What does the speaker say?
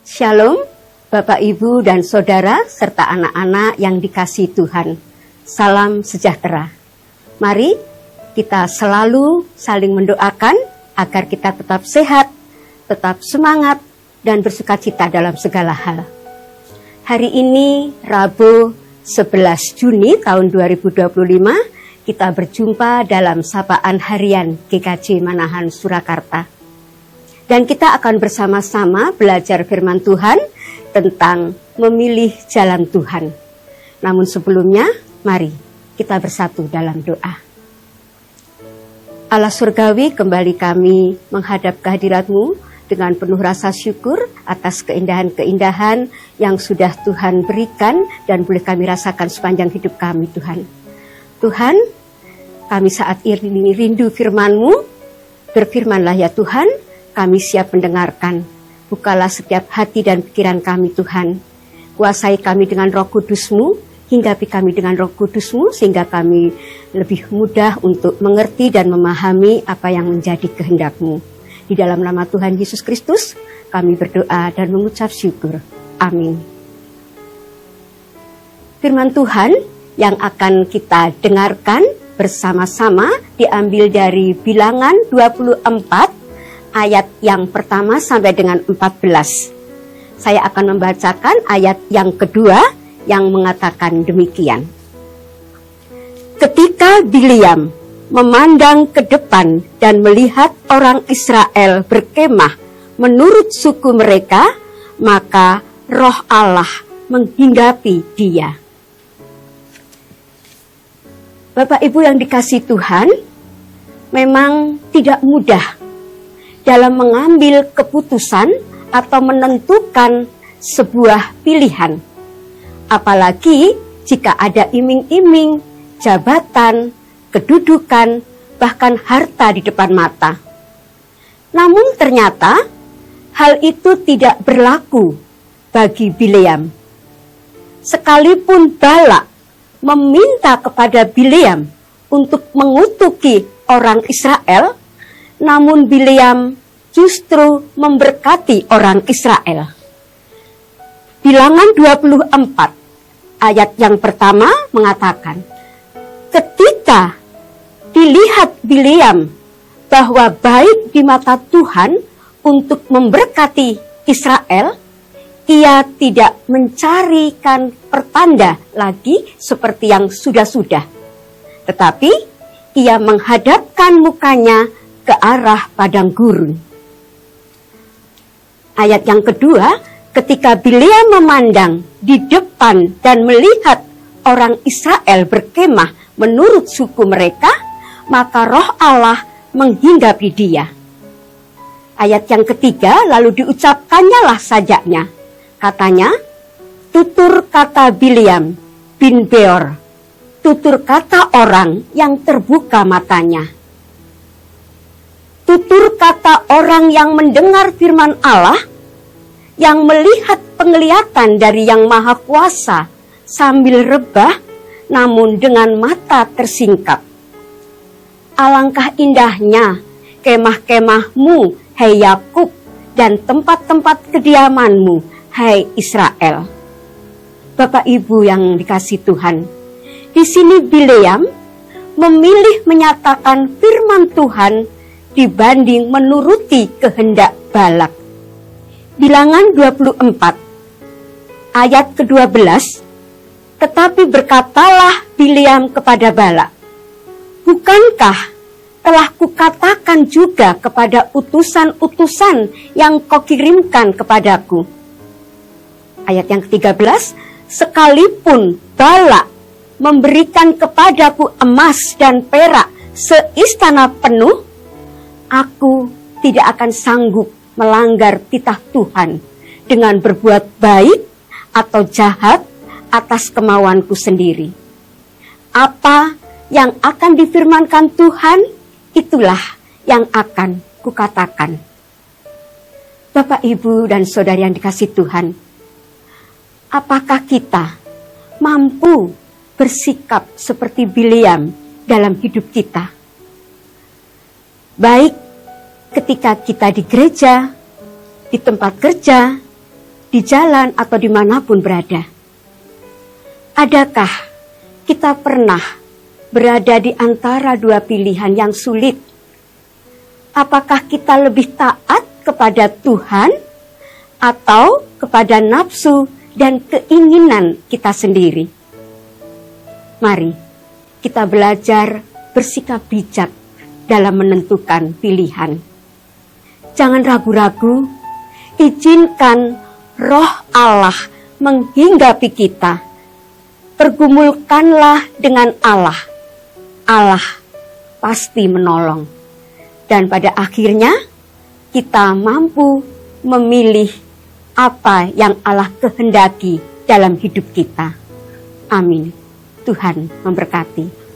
Shalom, Bapak, Ibu, dan Saudara, serta anak-anak yang dikasihi Tuhan. Salam sejahtera. Mari kita selalu saling mendoakan agar kita tetap sehat, tetap semangat, dan bersukacita dalam segala hal. Hari ini, Rabu 11 Juni tahun 2025, kita berjumpa dalam Sapaan Harian GKJ Manahan Surakarta. Dan kita akan bersama-sama belajar firman Tuhan tentang memilih jalan Tuhan. Namun sebelumnya, mari kita bersatu dalam doa. Allah Surgawi, kembali kami menghadap kehadirat-Mu dengan penuh rasa syukur atas keindahan-keindahan yang sudah Tuhan berikan dan boleh kami rasakan sepanjang hidup kami, Tuhan. Tuhan, kami saat ini rindu firman-Mu. Berfirmanlah ya Tuhan, kami siap mendengarkan. Bukalah setiap hati dan pikiran kami, Tuhan. Kuasai kami dengan Roh Kudus-Mu, hinggapi kami dengan Roh Kudus-Mu, sehingga kami lebih mudah untuk mengerti dan memahami apa yang menjadi kehendak-Mu. Di dalam nama Tuhan Yesus Kristus, kami berdoa dan mengucap syukur. Amin. Firman Tuhan yang akan kita dengarkan bersama-sama diambil dari Bilangan 24, ayat yang pertama sampai dengan 14. Saya akan membacakan ayat yang kedua yang mengatakan demikian. Ketika Bileam memandang ke depan dan melihat orang Israel berkemah menurut suku mereka, maka Roh Allah menghinggapi dia. Bapak Ibu yang dikasihi Tuhan, memang tidak mudah dalam mengambil keputusan atau menentukan sebuah pilihan. Apalagi jika ada iming-iming, jabatan, kedudukan, bahkan harta di depan mata. Namun ternyata hal itu tidak berlaku bagi Bileam. Sekalipun Balak meminta kepada Bileam untuk mengutuki orang Israel, namun Bileam justru memberkati orang Israel. Bilangan 24 ayat yang pertama mengatakan, ketika dilihat Bileam bahwa baik di mata Tuhan untuk memberkati Israel, ia tidak mencarikan pertanda lagi seperti yang sudah-sudah, tetapi ia menghadapkan mukanya ke arah padang gurun. Ayat yang kedua, ketika Bileam memandang di depan dan melihat orang Israel berkemah menurut suku mereka, maka Roh Allah menghinggapi dia. Ayat yang ketiga, lalu diucapkannya lah sajaknya. Katanya, tutur kata Bileam bin Beor, tutur kata orang yang terbuka matanya. Tutur kata orang yang mendengar firman Allah, yang melihat penglihatan dari Yang Maha Kuasa sambil rebah, namun dengan mata tersingkap. Alangkah indahnya kemah-kemahmu, hai Yakub, dan tempat-tempat kediamanmu, hai Israel. Bapak Ibu yang dikasihi Tuhan, di sini Bileam memilih menyatakan firman Tuhan dibanding menuruti kehendak Balak. Bilangan 24 ayat ke-12, tetapi berkatalah Bileam kepada Balak, bukankah telah kukatakan juga kepada utusan-utusan yang kau kirimkan kepadaku? Ayat yang ke-13, sekalipun Balak memberikan kepadaku emas dan perak seistana penuh, aku tidak akan sanggup melanggar titah Tuhan dengan berbuat baik atau jahat atas kemauanku sendiri. Apa yang akan difirmankan Tuhan, itulah yang akan kukatakan. Bapak, Ibu, dan Saudara yang dikasihi Tuhan, apakah kita mampu bersikap seperti Bileam dalam hidup kita? Baik ketika kita di gereja, di tempat kerja, di jalan atau dimanapun berada. Adakah kita pernah berada di antara dua pilihan yang sulit? Apakah kita lebih taat kepada Tuhan atau kepada nafsu dan keinginan kita sendiri? Mari kita belajar bersikap bijak dalam menentukan pilihan. Jangan ragu-ragu, izinkan Roh Allah menghinggapi kita. Pergumulkanlah dengan Allah. Allah pasti menolong. Dan pada akhirnya kita mampu memilih apa yang Allah kehendaki dalam hidup kita. Amin. Tuhan memberkati.